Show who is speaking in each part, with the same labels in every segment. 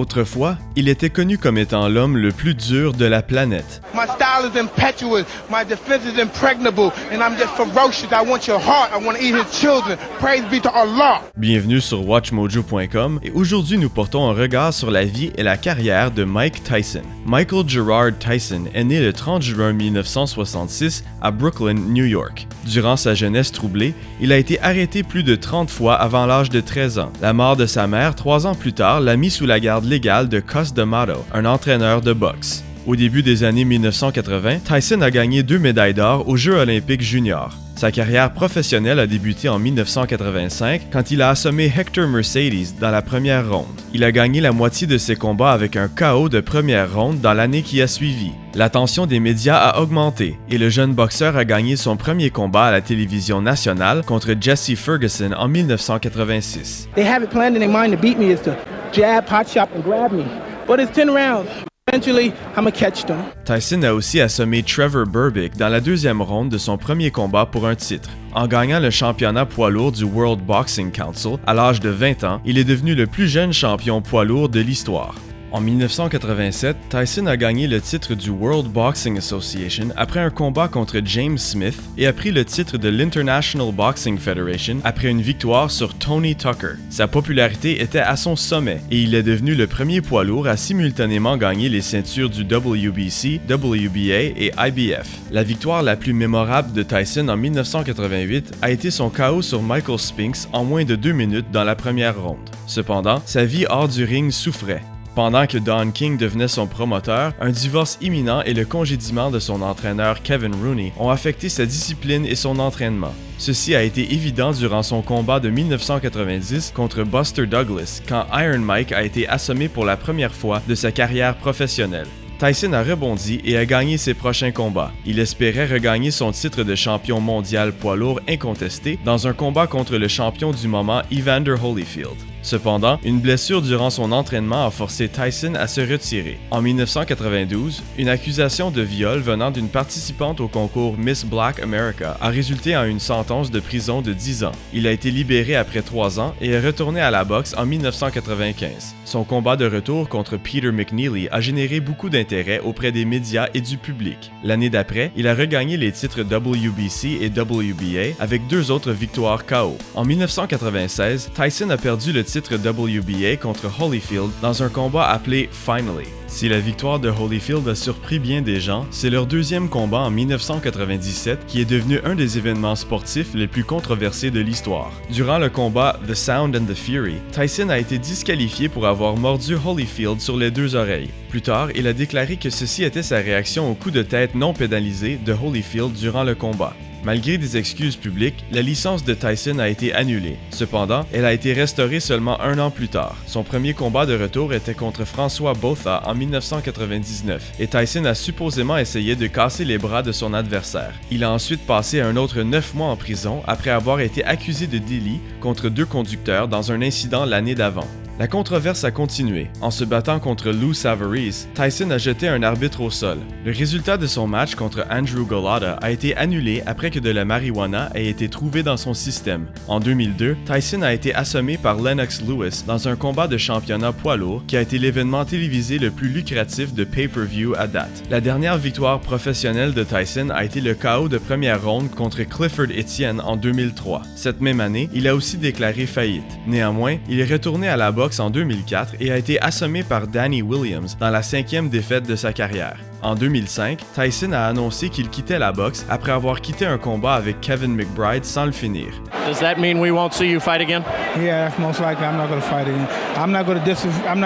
Speaker 1: Autrefois, il était connu comme étant l'homme le plus dur de la planète.
Speaker 2: My style is impetuous, my defense is impregnable, and I'm just ferocious. I want your heart, I want to eat his children. Praise be to Allah.
Speaker 1: Bienvenue sur WatchMojo.com et aujourd'hui nous portons un regard sur la vie et la carrière de Mike Tyson. Michael Gerard Tyson est né le 30 juin 1966 à Brooklyn, New York. Durant sa jeunesse troublée, il a été arrêté plus de 30 fois avant l'âge de 13 ans. La mort de sa mère, 3 ans plus tard, l'a mis sous la garde légale de Cus D'Amato, un entraîneur de boxe. Au début des années 1980, Tyson a gagné 2 médailles d'or aux Jeux olympiques juniors. Sa carrière professionnelle a débuté en 1985 quand il a assommé Hector Mercedes dans la première ronde. Il a gagné la moitié de ses combats avec un KO de première ronde dans l'année qui a suivi. L'attention des médias a augmenté et le jeune boxeur a gagné son premier combat à la télévision nationale contre Jesse Ferguson en 1986.
Speaker 2: They have it planned in their mind to beat me is to jab, pot shot, and grab me. But it's 10 rounds. Eventually, I'm gonna catch them.
Speaker 1: Tyson a aussi assommé Trevor Berbick dans la deuxième ronde de son premier combat pour un titre. En gagnant le championnat poids lourd du World Boxing Council à l'âge de 20 ans, il est devenu le plus jeune champion poids lourd de l'histoire. En 1987, Tyson a gagné le titre du World Boxing Association après un combat contre James Smith et a pris le titre de l'International Boxing Federation après une victoire sur Tony Tucker. Sa popularité était à son sommet et il est devenu le premier poids lourd à simultanément gagner les ceintures du WBC, WBA et IBF. La victoire la plus mémorable de Tyson en 1988 a été son KO sur Michael Spinks en moins de 2 minutes dans la première ronde. Cependant, sa vie hors du ring souffrait. Pendant que Don King devenait son promoteur, un divorce imminent et le congédiement de son entraîneur Kevin Rooney ont affecté sa discipline et son entraînement. Ceci a été évident durant son combat de 1990 contre Buster Douglas, quand Iron Mike a été assommé pour la première fois de sa carrière professionnelle. Tyson a rebondi et a gagné ses prochains combats. Il espérait regagner son titre de champion mondial poids lourd incontesté dans un combat contre le champion du moment Evander Holyfield. Cependant, une blessure durant son entraînement a forcé Tyson à se retirer. En 1992, une accusation de viol venant d'une participante au concours Miss Black America a résulté en une sentence de prison de 10 ans. Il a été libéré après 3 ans et est retourné à la boxe en 1995. Son combat de retour contre Peter McNeely a généré beaucoup d'intérêt auprès des médias et du public. L'année d'après, il a regagné les titres WBC et WBA avec 2 autres victoires KO. En 1996, Tyson a perdu le titre WBA contre Holyfield dans un combat appelé Finally. Si la victoire de Holyfield a surpris bien des gens, c'est leur deuxième combat en 1997 qui est devenu un des événements sportifs les plus controversés de l'histoire. Durant le combat The Sound and the Fury, Tyson a été disqualifié pour avoir mordu Holyfield sur les 2 oreilles. Plus tard, il a déclaré que ceci était sa réaction au coup de tête non pénalisé de Holyfield durant le combat. Malgré des excuses publiques, la licence de Tyson a été annulée. Cependant, elle a été restaurée seulement 1 an plus tard. Son premier combat de retour était contre François Botha en 1999 et Tyson a supposément essayé de casser les bras de son adversaire. Il a ensuite passé un autre 9 mois en prison après avoir été accusé de délit contre 2 conducteurs dans un incident l'année d'avant. La controverse a continué. En se battant contre Lou Savarese, Tyson a jeté un arbitre au sol. Le résultat de son match contre Andrew Golota a été annulé après que de la marijuana ait été trouvée dans son système. En 2002, Tyson a été assommé par Lennox Lewis dans un combat de championnat poids lourd qui a été l'événement télévisé le plus lucratif de pay-per-view à date. La dernière victoire professionnelle de Tyson a été le KO de première ronde contre Clifford Etienne en 2003. Cette même année, il a aussi déclaré faillite. Néanmoins, il est retourné à la boxe en 2004 et a été assommé par Danny Williams dans la 5e défaite de sa carrière. En 2005, Tyson a annoncé qu'il quittait la boxe après avoir quitté un combat avec Kevin McBride sans le finir.
Speaker 3: Does that mean we won't see you fight again?
Speaker 2: Yeah, that's most likely. I'm not going to fight again. I'm not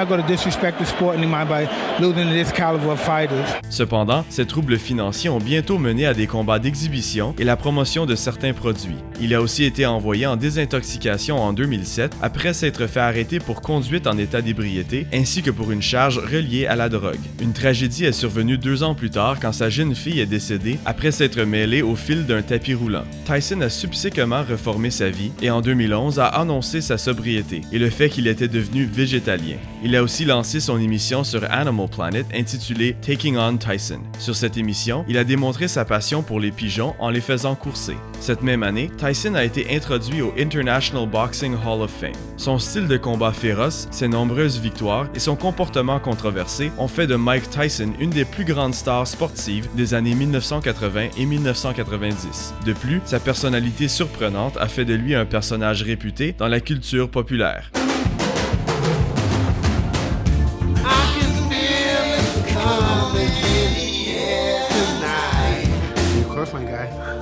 Speaker 2: going to disrespect the sport anymore by losing to this caliber of fighters.
Speaker 1: Cependant, ces troubles financiers ont bientôt mené à des combats d'exhibition et la promotion de certains produits. Il a aussi été envoyé en désintoxication en 2007 après s'être fait arrêter pour conduite en état d'ébriété ainsi que pour une charge reliée à la drogue. Une tragédie est survenue 2 ans plus tard quand sa jeune fille est décédée après s'être mêlée au fil d'un tapis roulant. Tyson a subséquemment reformé sa vie et en 2011 a annoncé sa sobriété et le fait qu'il était devenu végétalien. Il a aussi lancé son émission sur Animal Planet intitulée Taking on Tyson. Sur cette émission, il a démontré sa passion pour les pigeons en les faisant courser. Cette même année, Tyson a été introduit au International Boxing Hall of Fame. Son style de combat féroce, ses nombreuses victoires et son comportement controversé ont fait de Mike Tyson une des plus grandes stars sportives des années 1980 et 1990. De plus, sa personnalité surprenante a fait de lui un personnage réputé dans la culture populaire.
Speaker 2: Of course, my guy.